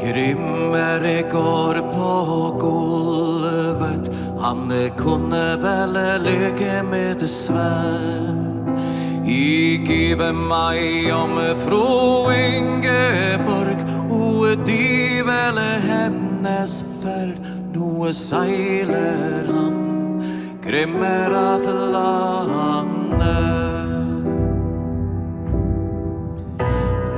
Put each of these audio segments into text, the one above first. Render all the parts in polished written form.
Grimmer går på gulvet. Han kunne vel ligge med det svärd. I give meg om fru Ingeborg, og de vel hennes ferd. Nå seiler han, Grimmer av landet.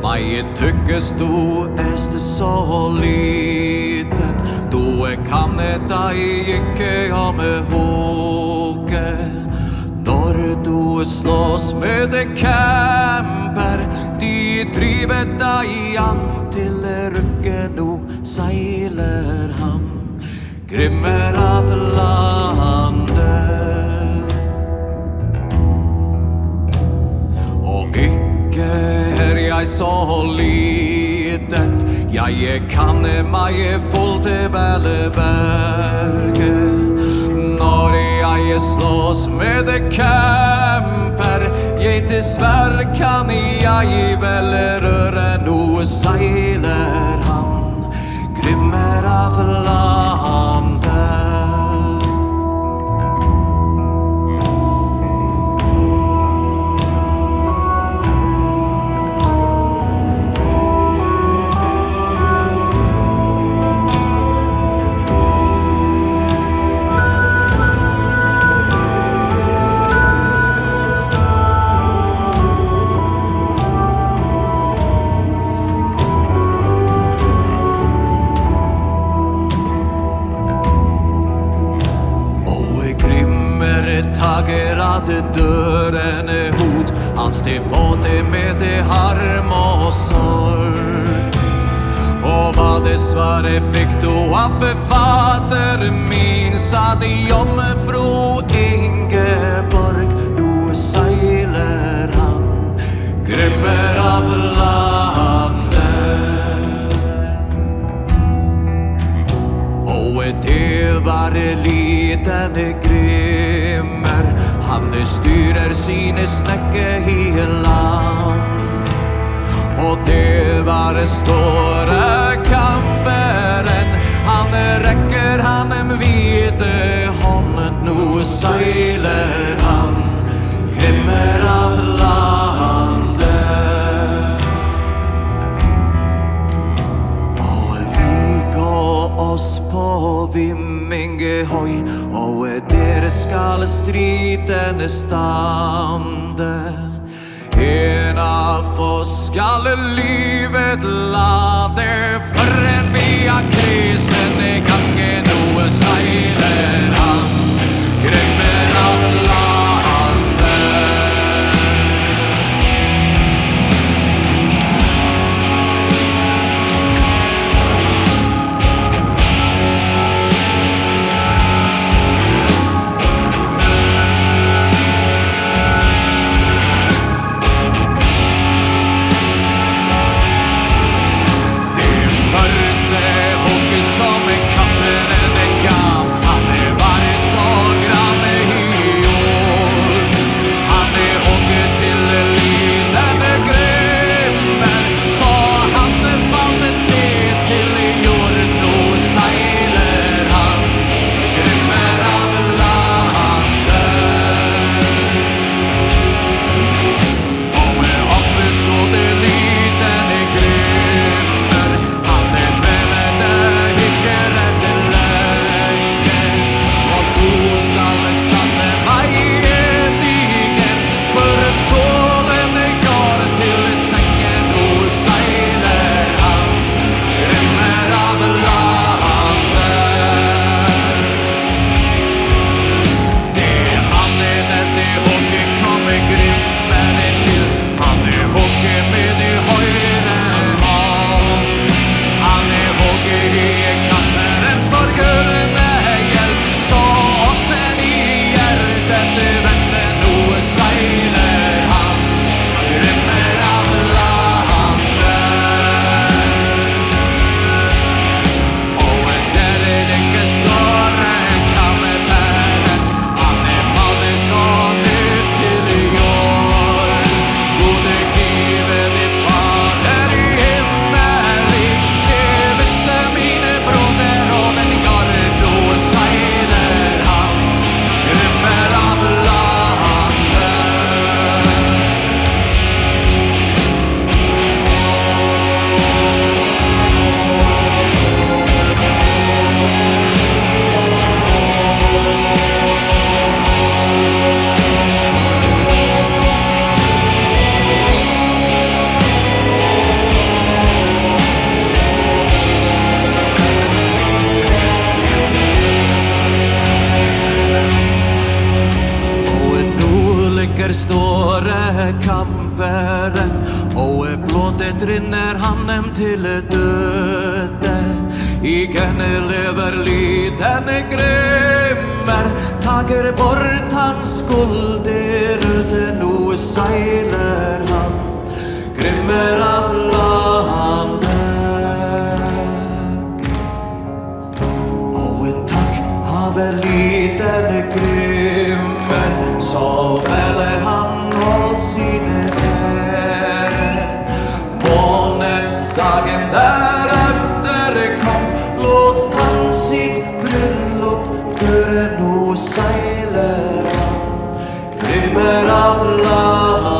Meg tykkes du est så liten, du kan deg ikke om hoke. Når du slås med kjemper, de driver deg alt til ryggen. Nå seiler han, Grimmer av landet. Og ikke jeg så liten, jeg kan meg full til Belleberget. Når jeg slås med kjemper, jeg dessverre kan jeg vel røre. Nå seiler han, Grimmer av landet. Tager at døren hot, alltid på det med det harm og sorg. Og hva dessverre fikk du av fader min, sa de om fru Ingeborg. Nå seiler han, Grimmer av landet. Og det var liten Grimmer, han styrer sine snekke i land. Og det var store kamperen, han rekker han en vide hånden. Nå seiler han, Grimmer av landet. Og vi går oss på Vimmingehøy, og dere skal striden stande. En av oss skal livet lade, for en vi har krisen i gangen. Nå seiler han, Grimmer av som kamperen gav. Han var leker store kamperen, og blodet rinner han hem til døde. Igen lever liten Grimmer, tager bort hans skuld i røde, nå seiler han, Grimmer av landet. Og takk have liten Grimmer, så vel han holdt sine ære. Månedsdagen derefter kom, låt han sitt bryllup gøre, nå seiler han, Grimmer av landet.